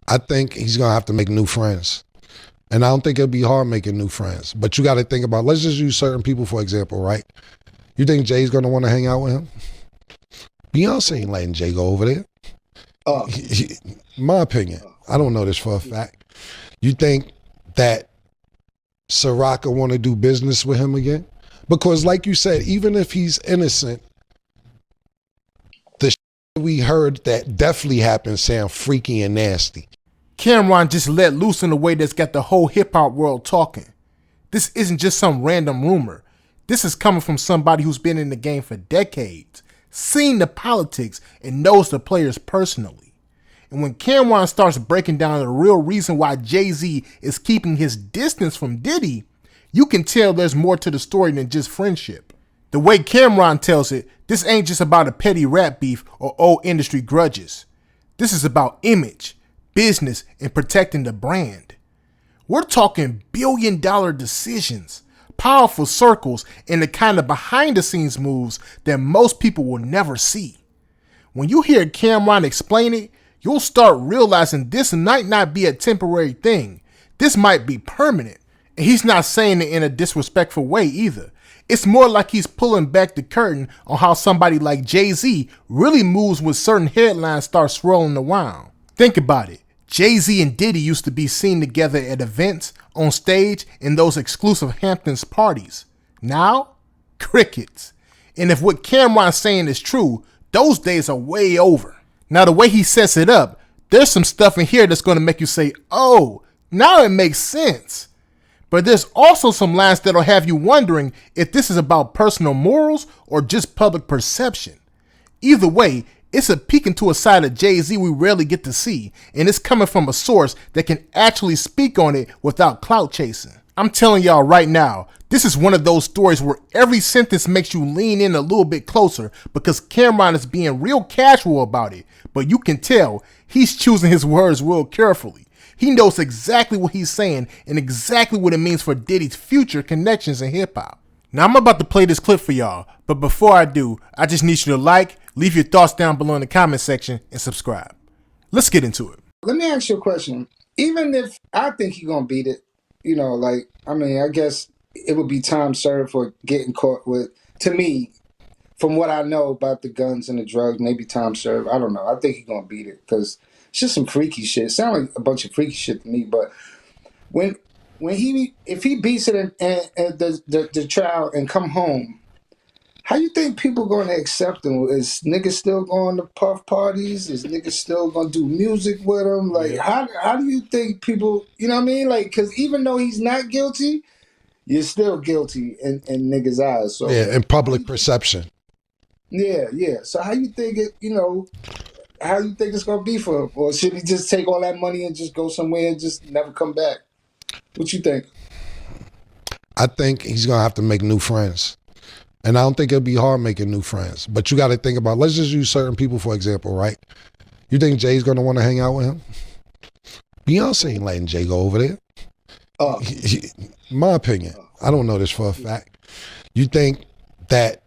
I think he's gonna have to make new friends. And I don't think it'll be hard making new friends. But you gotta think about, let's just use certain people for example, right? You think Jay's gonna wanna hang out with him? Beyonce ain't letting Jay go over there. My opinion. I don't know this for a fact. You think that Ciroc will wanna do business with him again? Because like you said, even if he's innocent, the shit we heard that definitely happened sound freaky and nasty. Cam'ron just let loose in a way that's got the whole hip-hop world talking. This isn't just some random rumor. This is coming from somebody who's been in the game for decades, seen the politics, and knows the players personally. And when Cam'ron starts breaking down the real reason why Jay-Z is keeping his distance from Diddy, you can tell there's more to the story than just friendship. The way Cam'ron tells it, this ain't just about a petty rap beef or old industry grudges. This is about image, business, and protecting the brand. We're talking billion-dollar decisions, powerful circles, and the kind of behind-the-scenes moves that most people will never see. When you hear Cam'ron explain it, you'll start realizing this might not be a temporary thing. This might be permanent. And he's not saying it in a disrespectful way either. It's more like he's pulling back the curtain on how somebody like Jay-Z really moves when certain headlines start swirling around. Think about it. Jay-Z and Diddy used to be seen together at events, on stage, in those exclusive Hamptons parties. Now, crickets. And if what Cam'ron's saying is true, those days are way over. Now the way he sets it up, there's some stuff in here that's going to make you say, oh, now it makes sense. But there's also some lines that'll have you wondering if this is about personal morals or just public perception. Either way, it's a peek into a side of Jay-Z we rarely get to see, and it's coming from a source that can actually speak on it without clout chasing. I'm telling y'all right now, this is one of those stories where every sentence makes you lean in a little bit closer because Cam'ron is being real casual about it, but you can tell he's choosing his words real carefully. He knows exactly what he's saying and exactly what it means for Diddy's future connections in hip-hop. Now I'm about to play this clip for y'all, but before I do, I just need you to like, leave your thoughts down below in the comment section, and subscribe. Let's get into it. Let me ask you a question. Even if I think he's going to beat it, I guess it would be time served for getting caught with, to me, from what I know about the guns and the drugs, maybe time served. I don't know. I think he's going to beat it because it's just some freaky shit. It sounds like a bunch of freaky shit to me, but if he beats it in the trial and come home, how you think people going to accept him? Is niggas still going to puff parties? Is niggas still going to do music with him? Like, how do you think people, you know what I mean? Like, because even though he's not guilty, you're still guilty in niggas' eyes. So yeah, in public perception. Yeah. So how you think it, how you think it's going to be for him? Or should he just take all that money and just go somewhere and just never come back? What you think? I think he's gonna have to make new friends. And I don't think it'll be hard making new friends. But you got to think about, let's just use certain people for example, right? You think Jay's going to want to hang out with him? Beyonce ain't letting Jay go over there. My opinion. I don't know this for a fact. You think that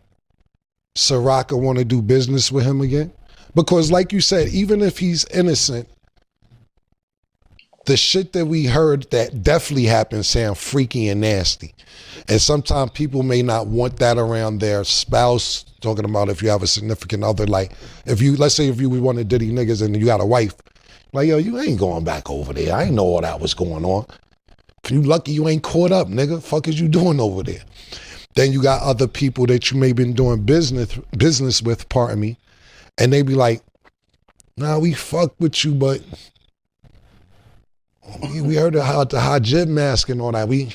Ciroc will want to do business with him again? Because like you said, even if he's innocent, the shit that we heard that definitely happened sound freaky and nasty. And sometimes people may not want that around their spouse, talking about if you have a significant other, like let's say if you were one of Diddy niggas and you got a wife, like, yo, you ain't going back over there. I ain't know all that was going on. If you lucky you ain't caught up, nigga, fuck is you doing over there? Then you got other people that you may been doing business with, pardon me, and they be like, nah, we fuck with you, but we heard about the hijab mask and all that. We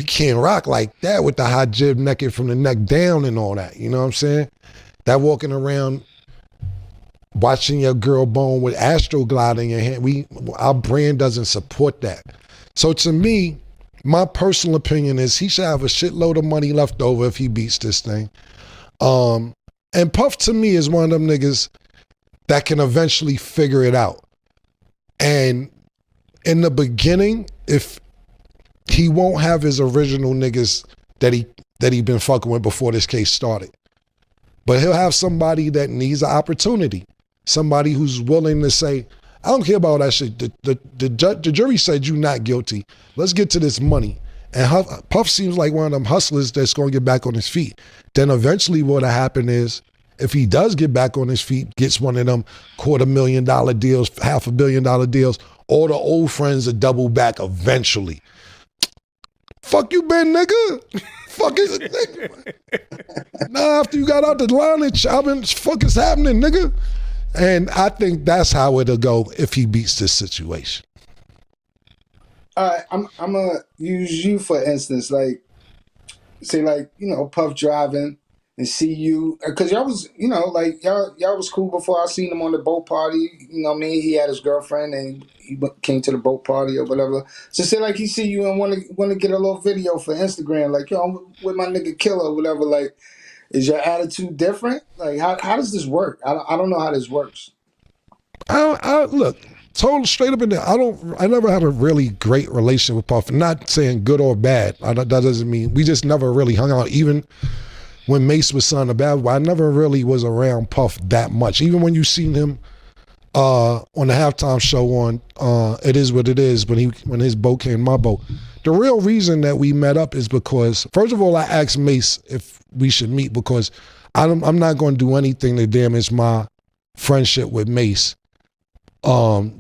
can't rock like that with the hijab naked from the neck down and all that. You know what I'm saying? That walking around watching your girl bone with Astroglide in your hand, our brand doesn't support that. So to me, my personal opinion is he should have a shitload of money left over if he beats this thing. And Puff to me is one of them niggas that can eventually figure it out. And in the beginning, if he won't have his original niggas that he been fucking with before this case started, but he'll have somebody that needs an opportunity, somebody who's willing to say, I don't care about that shit. The jury said you not guilty. Let's get to this money. And Puff seems like one of them hustlers that's going to get back on his feet. Then eventually what'll happen is, if he does get back on his feet, gets one of them $250,000 deals, $500 million deals, all the old friends will double back eventually. Fuck you been, nigga. Fuck is it, nigga? Nah, after you got out the line and chopping, fuck is happening, nigga? And I think that's how it'll go if he beats this situation. All right, I'm gonna use you for instance, like say like, you know, Puff driving and see you, because y'all was, you know, like y'all was cool before I seen him on the boat party. You know what I mean? He had his girlfriend and he came to the boat party or whatever. So say like he see you and want to get a little video for Instagram, like, yo, I'm with my nigga Killer or whatever. Like, is your attitude different? Like, how does this work? I don't know how this works. I look, total straight up in there. I never had a really great relationship with Puff. Not saying good or bad. That doesn't mean, we just never really hung out. Even when Mace was signed to Bad Boy, I never really was around Puff that much. Even when you seen him on the halftime show on It Is What It Is, when his boat came to my boat. The real reason that we met up is because, first of all, I asked Mace if we should meet because I'm not going to do anything to damage my friendship with Mace.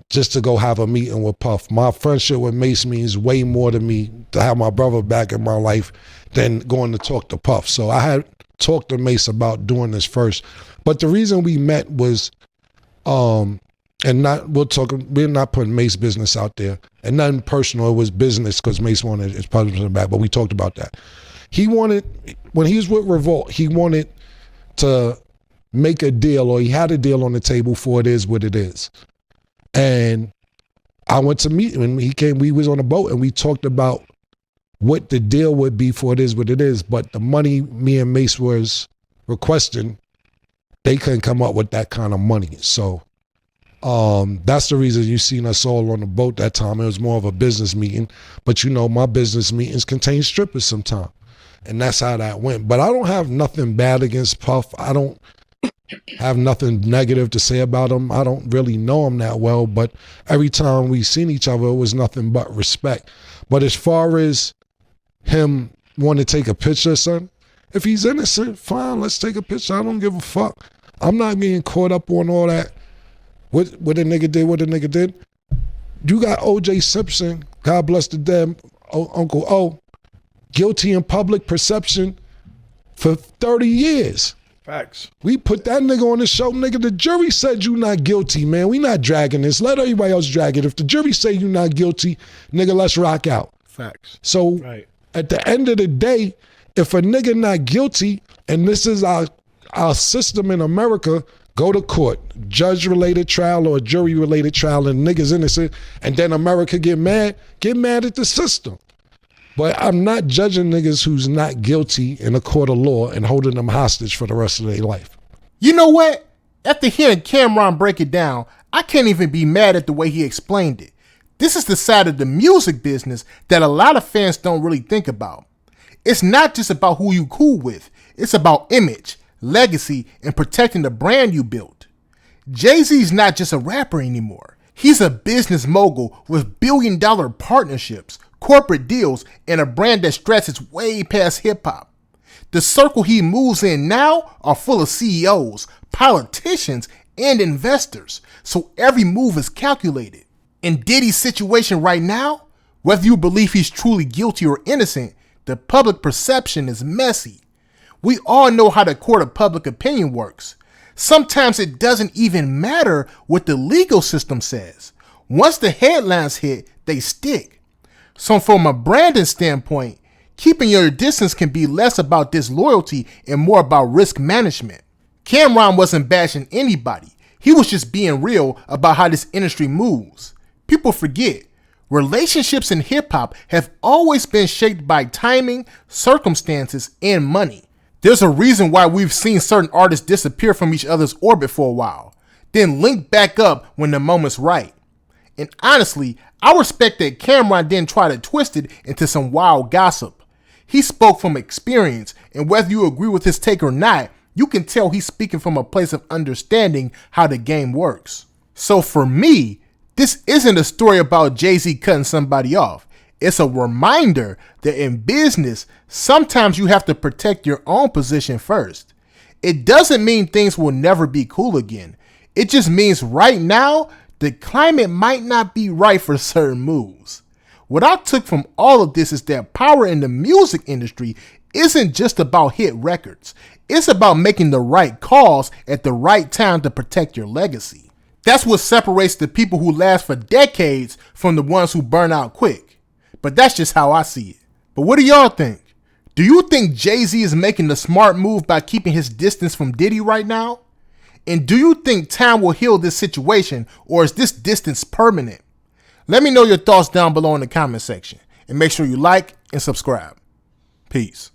Just to go have a meeting with Puff. My friendship with Mace means way more to me to have my brother back in my life than going to talk to Puff. So I had talked to Mace about doing this first. But the reason we met was, we're not putting Mace business out there. And nothing personal, it was business because Mace wanted his publishing back, but we talked about that. He wanted, when he was with Revolt, he wanted to make a deal, or he had a deal on the table for It Is What It Is. And I went to meet him and he came, we was on a boat and we talked about what the deal would be for It Is What It Is. But the money me and Mace was requesting, they couldn't come up with that kind of money. So that's the reason you seen us all on the boat that time. It was more of a business meeting. But you know, my business meetings contain strippers sometimes. And that's how that went. But I don't have nothing bad against Puff. I don't have nothing negative to say about him. I don't really know him that well, but every time we seen each other, it was nothing but respect. But as far as him wanting to take a picture, son, if he's innocent, fine, let's take a picture. I don't give a fuck. I'm not getting caught up on all that. What a nigga did. You got O.J. Simpson, God bless the dead, Uncle O, guilty in public perception for 30 years. Facts. We put that nigga on the show, nigga. The jury said you not guilty, man. We not dragging this. Let everybody else drag it. If the jury say you not guilty, nigga, let's rock out. Facts. So At the end of the day, if a nigga not guilty, and this is our system in America, go to court, judge-related trial or jury-related trial, and niggas innocent, and then America get mad at the system. But I'm not judging niggas who's not guilty in a court of law and holding them hostage for the rest of their life. You know what? After hearing Cameron break it down, I can't even be mad at the way he explained it. This is the side of the music business that a lot of fans don't really think about. It's not just about who you cool with. It's about image, legacy, and protecting the brand you built. Jay-Z's not just a rapper anymore. He's a business mogul with billion-dollar partnerships, corporate deals, and a brand that stretches way past hip-hop. The circle he moves in now are full of CEOs, politicians, and investors, so every move is calculated. In Diddy's situation right now, whether you believe he's truly guilty or innocent, the public perception is messy. We all know how the court of public opinion works. Sometimes it doesn't even matter what the legal system says. Once the headlines hit, they stick. So from a branding standpoint, keeping your distance can be less about disloyalty and more about risk management. Cameron wasn't bashing anybody. He was just being real about how this industry moves. People forget, relationships in hip-hop have always been shaped by timing, circumstances, and money. There's a reason why we've seen certain artists disappear from each other's orbit for a while, then link back up when the moment's right. And honestly, I respect that Cameron didn't try to twist it into some wild gossip. He spoke from experience, and whether you agree with his take or not, you can tell he's speaking from a place of understanding how the game works. So for me, This isn't a story about Jay-Z cutting somebody off. It's a reminder that in business, sometimes you have to protect your own position first. It doesn't mean things will never be cool again. It just means right now, the climate might not be right for certain moves. What I took from all of this is that power in the music industry isn't just about hit records. It's about making the right calls at the right time to protect your legacy. That's what separates the people who last for decades from the ones who burn out quick. But that's just how I see it. But what do y'all think? Do you think Jay-Z is making the smart move by keeping his distance from Diddy right now? And do you think time will heal this situation, or is this distance permanent? Let me know your thoughts down below in the comment section, and make sure you like and subscribe. Peace.